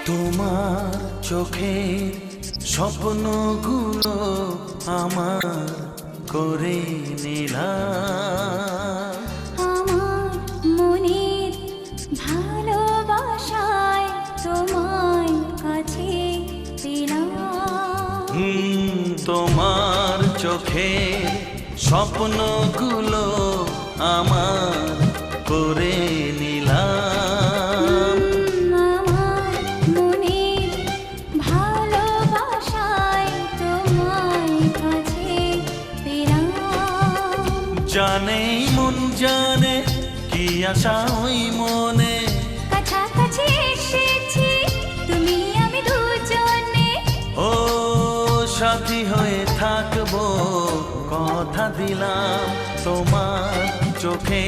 তোমার চোখের স্বপ্নগুলো আমার করে নিলাম, আমার মনের ভালোবাসায় তোমায় কাছে পেলাম। তোমার চোখের স্বপ্নগুলো আমার করে নিলাম, আমার মনের ভালোবাসায় তোমায় কাছে পেলাম। জানে মন জানে কি আশা ওই মনে, কাছাকাছি এসেছি তুমি আমি দুজনে, ও সাথী হয়ে থাকবো কথা দিলাম। তোমার চোখে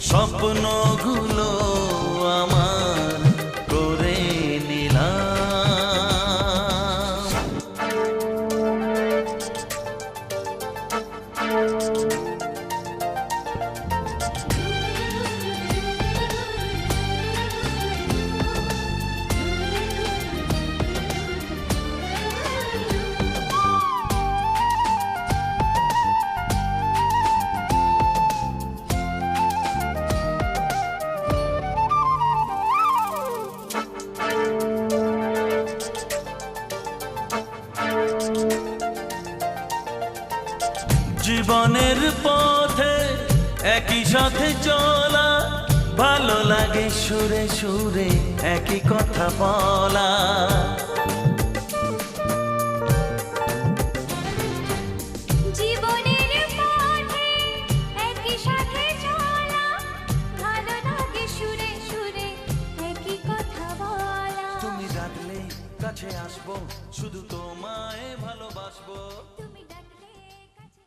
স্বপ্নগুলো আমার করে নিলাম। জীবনের পথে একই সাথে চলা, ভালো লাগে সুরে সুরে একই কথা বলা। জীবনের পথে একই সাথে চলা, ভালো লাগে সুরে সুরে একই কথা বলা। তুমি ডাকলে কাছে আসবো, শুধু তোমায় ভালোবাসবো। তুমি ডাকলে কাছে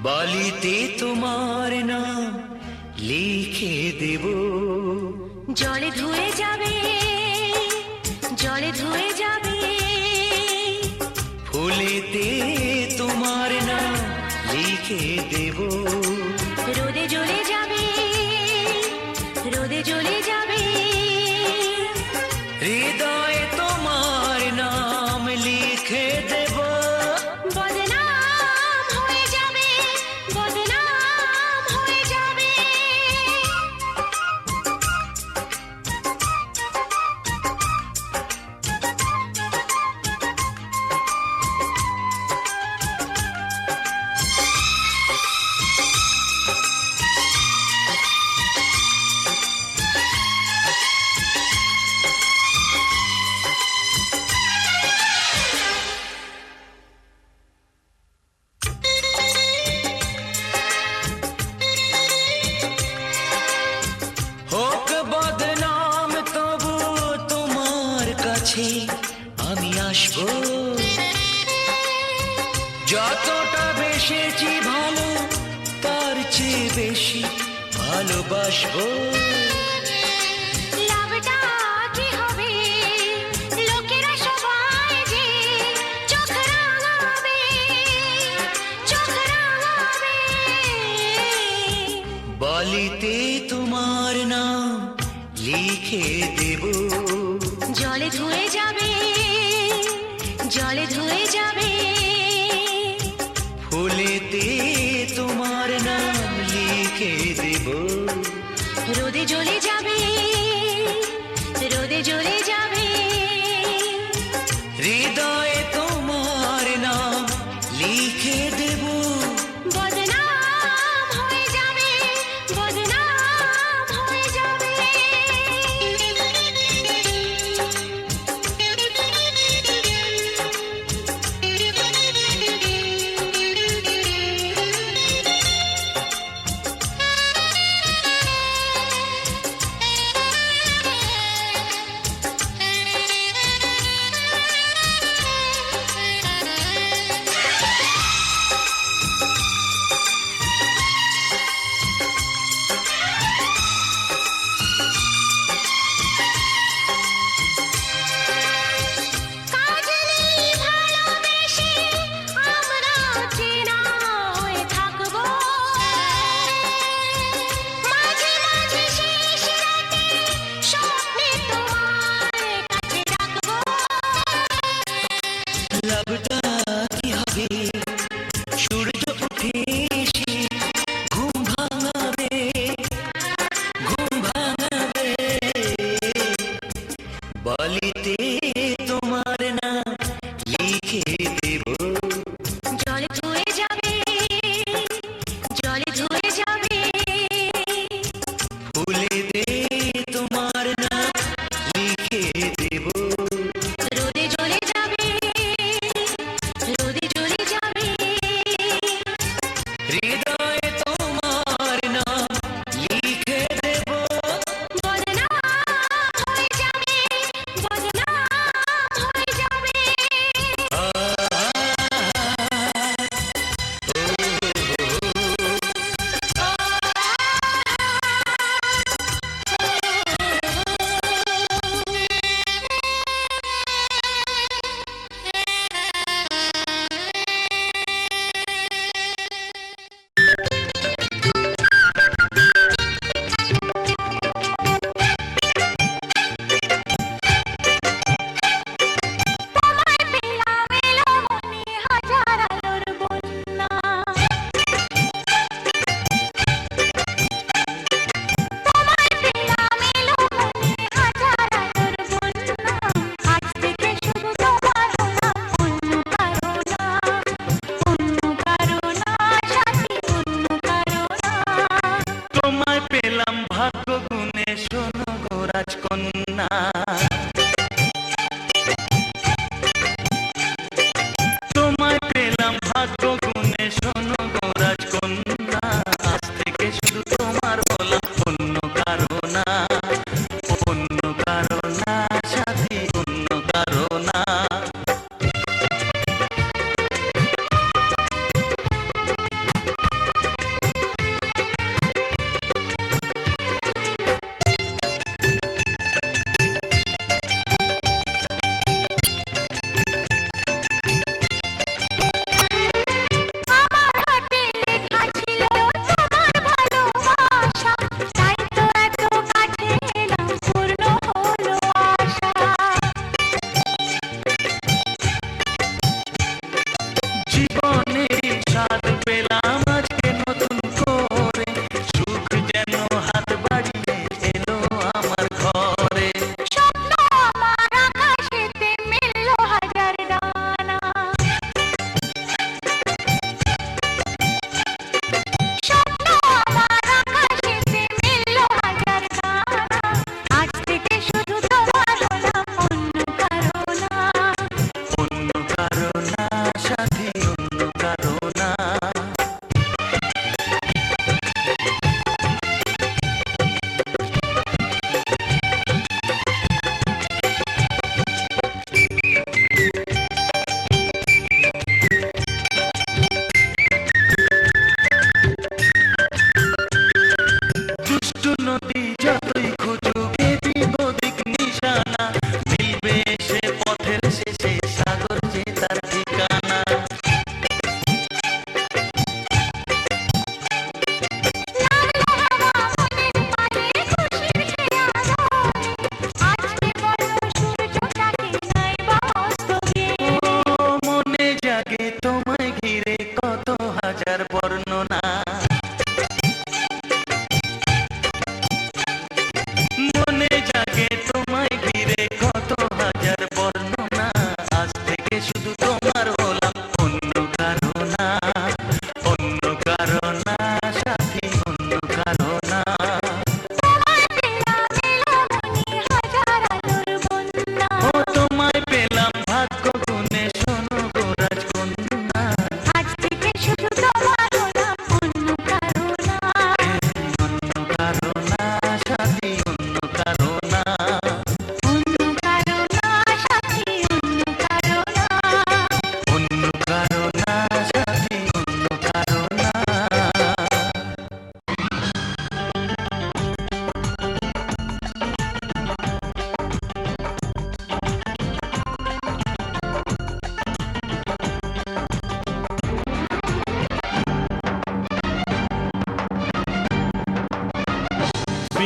বালিতে তোমার নাম লিখে দেব, জলে ধুয়ে যাবে, জলে ধুয়ে যাবে, ফুলেতে তোমার নাম লিখে দেব, রোদে জ্বলে যাবে, রোদে জ্বলে যাবে, হৃদয়ে তোমার নাম লিখে দেব। বদনাম হয়ে যাবে, বদনাম হয়ে যাবে। হোক বদনাম তবু তোমার কাছে আমি আসবো, যতটা বেসেছি ভালো তার চেয়ে বেশি ভালোবাসবো। লাভটা কি হবে, লোকেরা সবাই যে চোখ রাঙাবে, চোখ রাঙাবে। বালিতে তোমার নাম লিখে দেব, জলে ধুয়ে যাবে, জলে ধুয়ে যাবে, ফুলেতে তোমার নাম লিখে দেব, রোদে জ্বলে যাবে, রোদে জ্বলে যাবে, হৃদয়ে তোমার নাম লিখে দেব। বদনাম হয়ে যাবে, বদনাম হয়ে যাবে।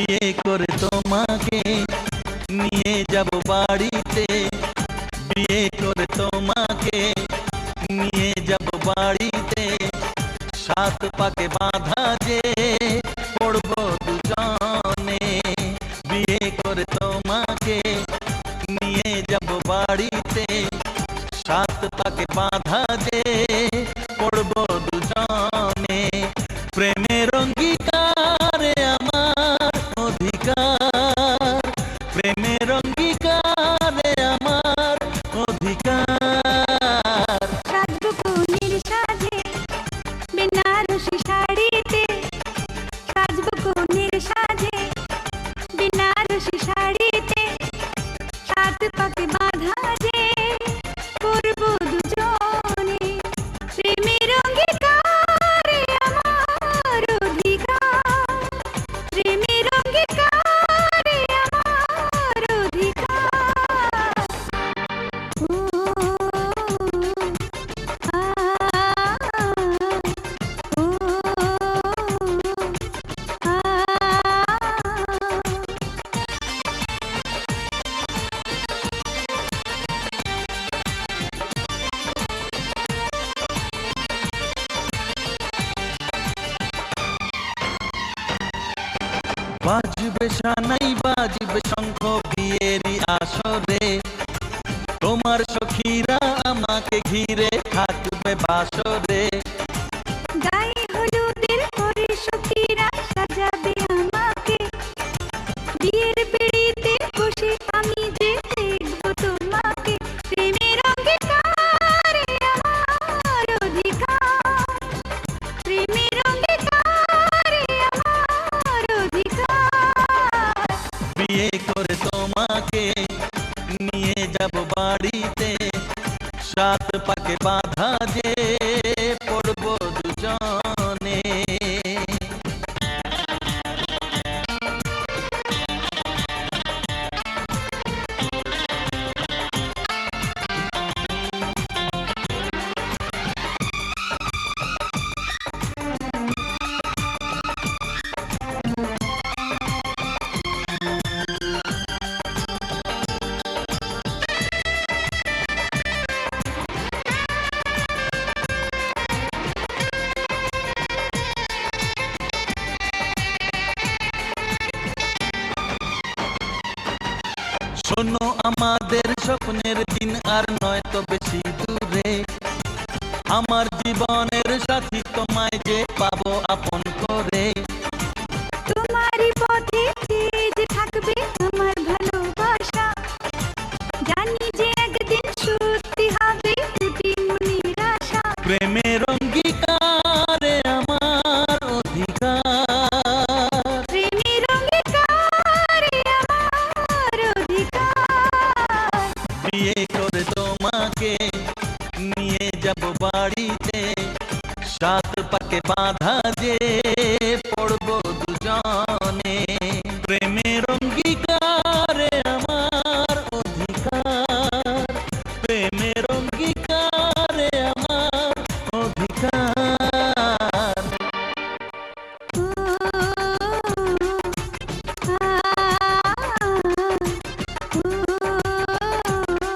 বিয়ে করে তোমাকে নিয়ে যাব বাড়িতে, বিয়ে করে তোমাকে নিয়ে যাব বাড়িতে, সাত পাকে বাঁধা যে পড়ব দুজনে। বিয়ে করে তোমাকে নিয়ে যাব বাড়িতে, সাত পাকে বাঁধা যে পড়ব দুজনে। প্রেমের অঙ্গীকারে আমার অধিকার, প্রেমের অঙ্গীকারে আমার অধিকার। সাজবো কনের সাজে বেনারসি শাড়িতে, সাজবো কনের সাজে বেনারসি শাড়িতে, সাত পাকে বাঁধা যে পড়ব দুজনে। প্রেমের অঙ্গীকারে আমার অধিকার, প্রেমের অঙ্গীকারে আমার অধিকার। ও আ ও আ বাজবে সানাই বাজবে শঙ্খ বিয়েরই আসরে, তোমার সখীরা আমাকে ঘিরে থাকবে বাসরে। গায়ে হলুদের পরে সখীরা সাজাবে আমাকে, বিয়ের পিঁড়িতে বসে আমি যে দেখবো তোমাকে। প্রেমের অঙ্গীকারে আমার অধিকার, প্রেমের অঙ্গীকারে আমার অধিকার। বিয়ে করে তোমাকে নিয়ে যাব বাড়িতে, সাত পাকে বাঁধা যে পড়ব দুজনে। শোনো আমাদের স্বপ্নের দিন আর নয় তো বেশি দূরে, আমার জীবনের সাথী তোমায় যে পাবো আপন করে। তোমারই পথে যে থাকবে আমার ভালোবাসা, জানি যে একদিন সত্যি হবে দুটি মনের আশা। প্রেমের অঙ্গীকারে আমার অধিকার, প্রেমের অঙ্গীকারে আমার অধিকার। বিয়ে করে তোমাকে নিয়ে যাব বাড়িতে, সাত পাকে বাঁধা যে পড়ব দুজনে। প্রেমের অঙ্গীকারে আমার অধিকার, প্রেমের অঙ্গীকারে আমার অধিকার। ও আ ও আ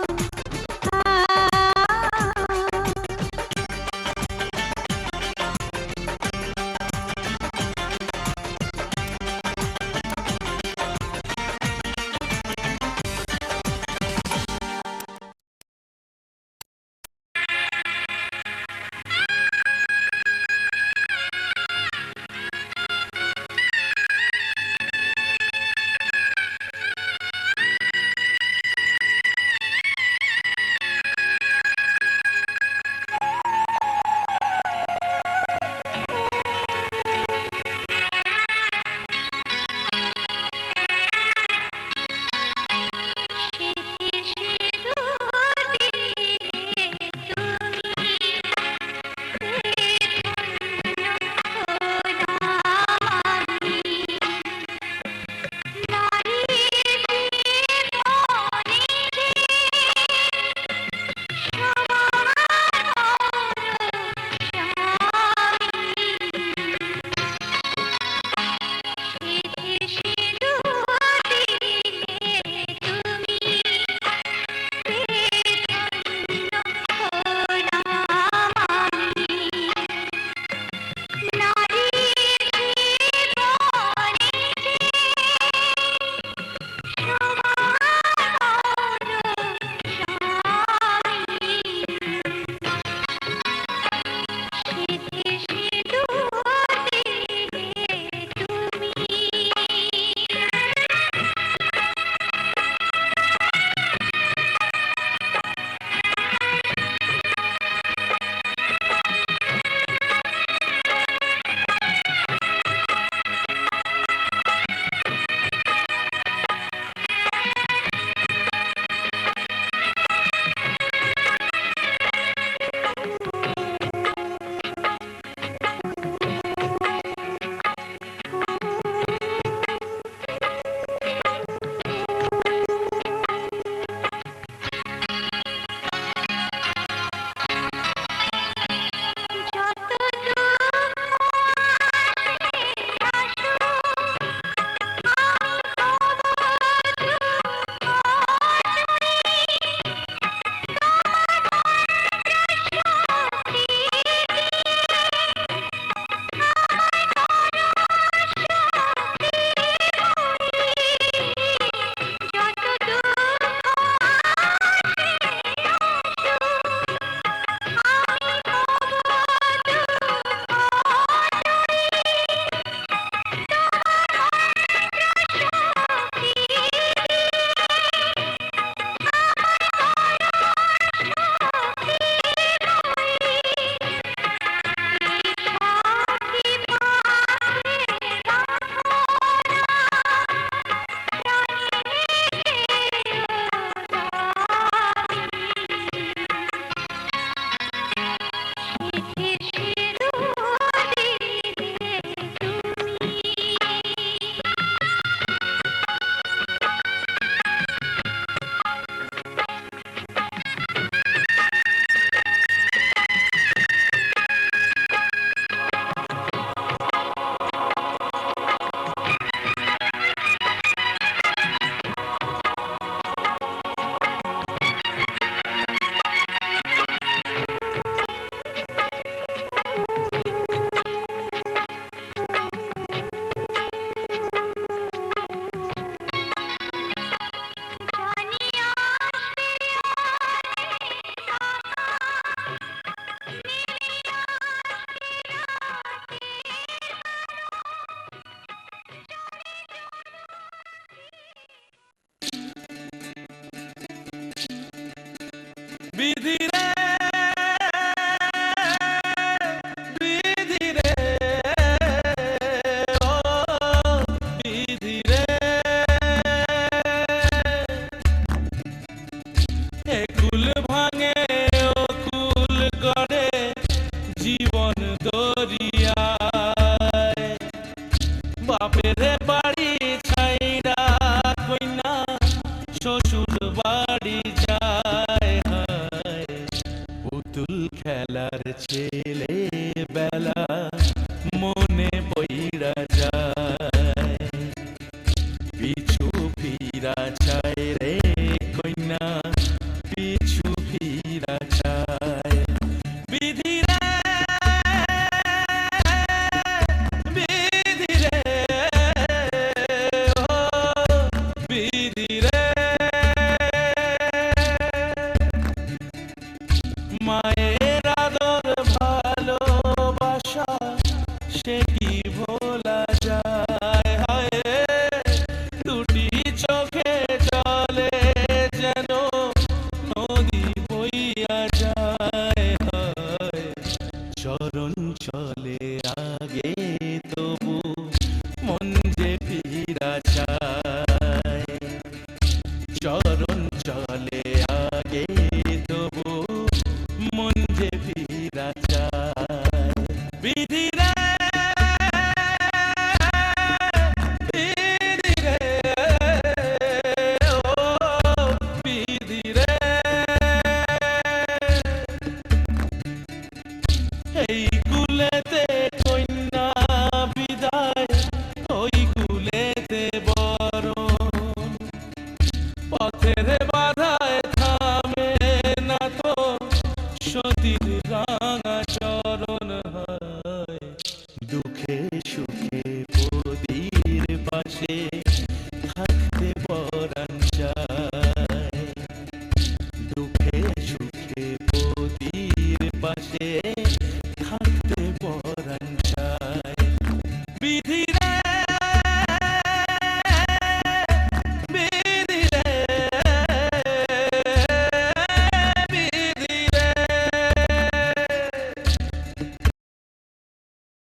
বেলার ছেলে বেলা মনে পইরা যায়, পিছু ফিরা চায় রে কইনা, পিছু ফিরা চায়। বিধি রে, বিধি রে, ও বিধি রে, মায়ের আদর ভালোবাসা সে কি ভোলা যায়, হায় দুটি চোখে জলে যেন নদী বইয়া যায়, হায় চরণ চলে আগে তবু মন যে ফিরা চায়, চরণ চলে আগে তবু মন যে ফিরা চায়। বিধি রে, বিধি রে, ও বিধি রে, এই কুলেতে কন্যা বিদায়, ওই কুলেতে বরণ, পথের বাধায় থামে না তো সতীর